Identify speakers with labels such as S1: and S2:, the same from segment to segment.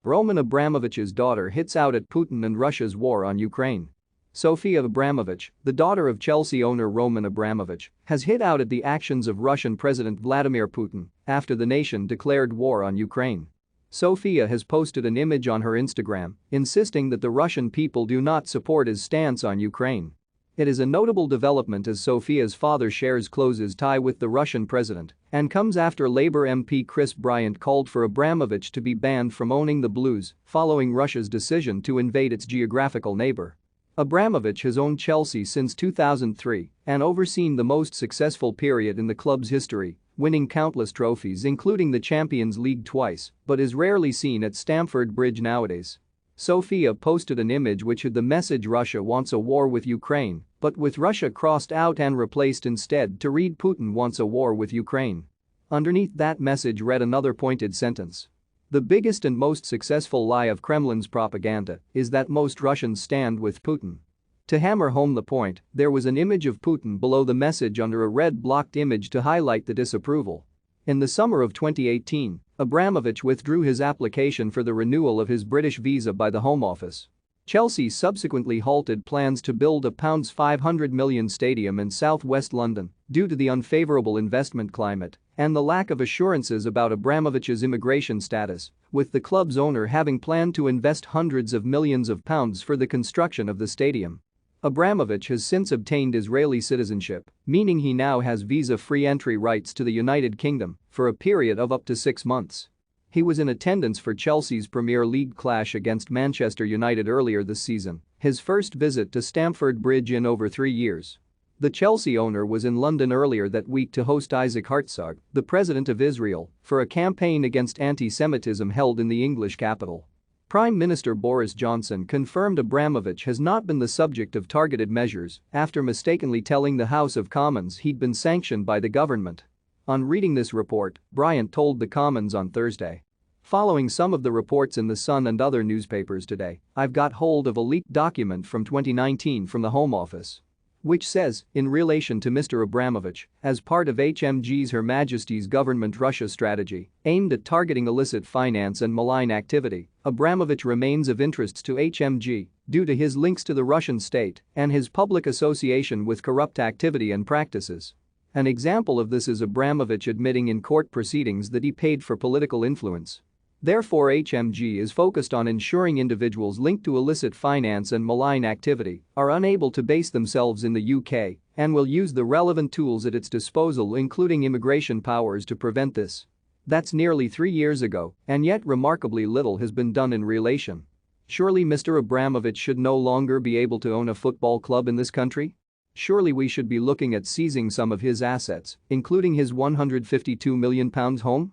S1: Roman Abramovich's daughter hits out at Putin and Russia's war on Ukraine. Sofia Abramovich, the daughter of Chelsea owner Roman Abramovich, has hit out at the actions of Russian President Vladimir Putin after the nation declared war on Ukraine. Sofia has posted an image on her Instagram, insisting that the Russian people do not support his stance on Ukraine. It is a notable development as Sofia's father shares close tie with the Russian president and comes after Labour MP Chris Bryant called for Abramovich to be banned from owning the Blues following Russia's decision to invade its geographical neighbor. Abramovich has owned Chelsea since 2003 and overseen the most successful period in the club's history, winning countless trophies including the Champions League twice, but is rarely seen at Stamford Bridge nowadays. Sofia posted an image which had the message "Russia wants a war with Ukraine," but with Russia crossed out and replaced instead to read "Putin wants a war with Ukraine." Underneath that message read another pointed sentence. The biggest and most successful lie of Kremlin's propaganda is that most Russians stand with Putin. To hammer home the point, there was an image of Putin below the message under a red blocked image to highlight the disapproval. In the summer of 2018, Abramovich withdrew his application for the renewal of his British visa by the Home Office. Chelsea subsequently halted plans to build a £500 million stadium in southwest London due to the unfavourable investment climate and the lack of assurances about Abramovich's immigration status, with the club's owner having planned to invest hundreds of millions of pounds for the construction of the stadium. Abramovich has since obtained Israeli citizenship, meaning he now has visa-free entry rights to the United Kingdom for a period of up to 6 months. He was in attendance for Chelsea's Premier League clash against Manchester United earlier this season, his first visit to Stamford Bridge in over 3 years. The Chelsea owner was in London earlier that week to host Isaac Herzog, the president of Israel, for a campaign against anti-Semitism held in the English capital. Prime Minister Boris Johnson confirmed Abramovich has not been the subject of targeted measures after mistakenly telling the House of Commons he'd been sanctioned by the government. On reading this report, Bryant told the Commons on Thursday. Following some of the reports in The Sun and other newspapers today, I've got hold of a leaked document from 2019 from the Home Office, which says, in relation to Mr. Abramovich, as part of HMG's Her Majesty's Government Russia strategy, aimed at targeting illicit finance and malign activity, Abramovich remains of interest to HMG due to his links to the Russian state and his public association with corrupt activity and practices. An example of this is Abramovich admitting in court proceedings that he paid for political influence. Therefore, HMG is focused on ensuring individuals linked to illicit finance and malign activity are unable to base themselves in the UK and will use the relevant tools at its disposal, including immigration powers, to prevent this. That's nearly 3 years ago, and yet remarkably little has been done in relation. Surely Mr. Abramovich should no longer be able to own a football club in this country? Surely we should be looking at seizing some of his assets, including his £152 million home?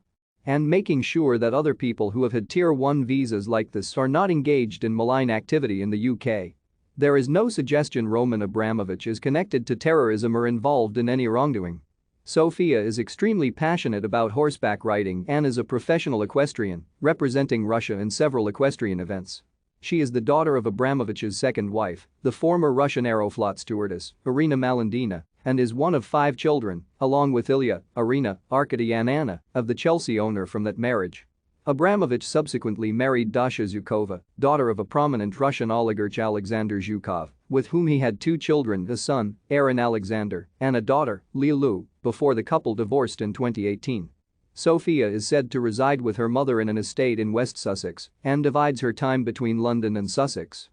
S1: And making sure that other people who have had Tier 1 visas like this are not engaged in malign activity in the UK. There is no suggestion Roman Abramovich is connected to terrorism or involved in any wrongdoing. Sofia is extremely passionate about horseback riding and is a professional equestrian, representing Russia in several equestrian events. She is the daughter of Abramovich's second wife, the former Russian Aeroflot stewardess, Irina Malandina, and is one of 5 children, along with Ilya, Irina, Arkady and Anna, of the Chelsea owner from that marriage. Abramovich subsequently married Dasha Zhukova, daughter of a prominent Russian oligarch Alexander Zhukov, with whom he had 2 children, a son, Aaron Alexander, and a daughter, Lilu, before the couple divorced in 2018. Sofia is said to reside with her mother in an estate in West Sussex and divides her time between London and Sussex.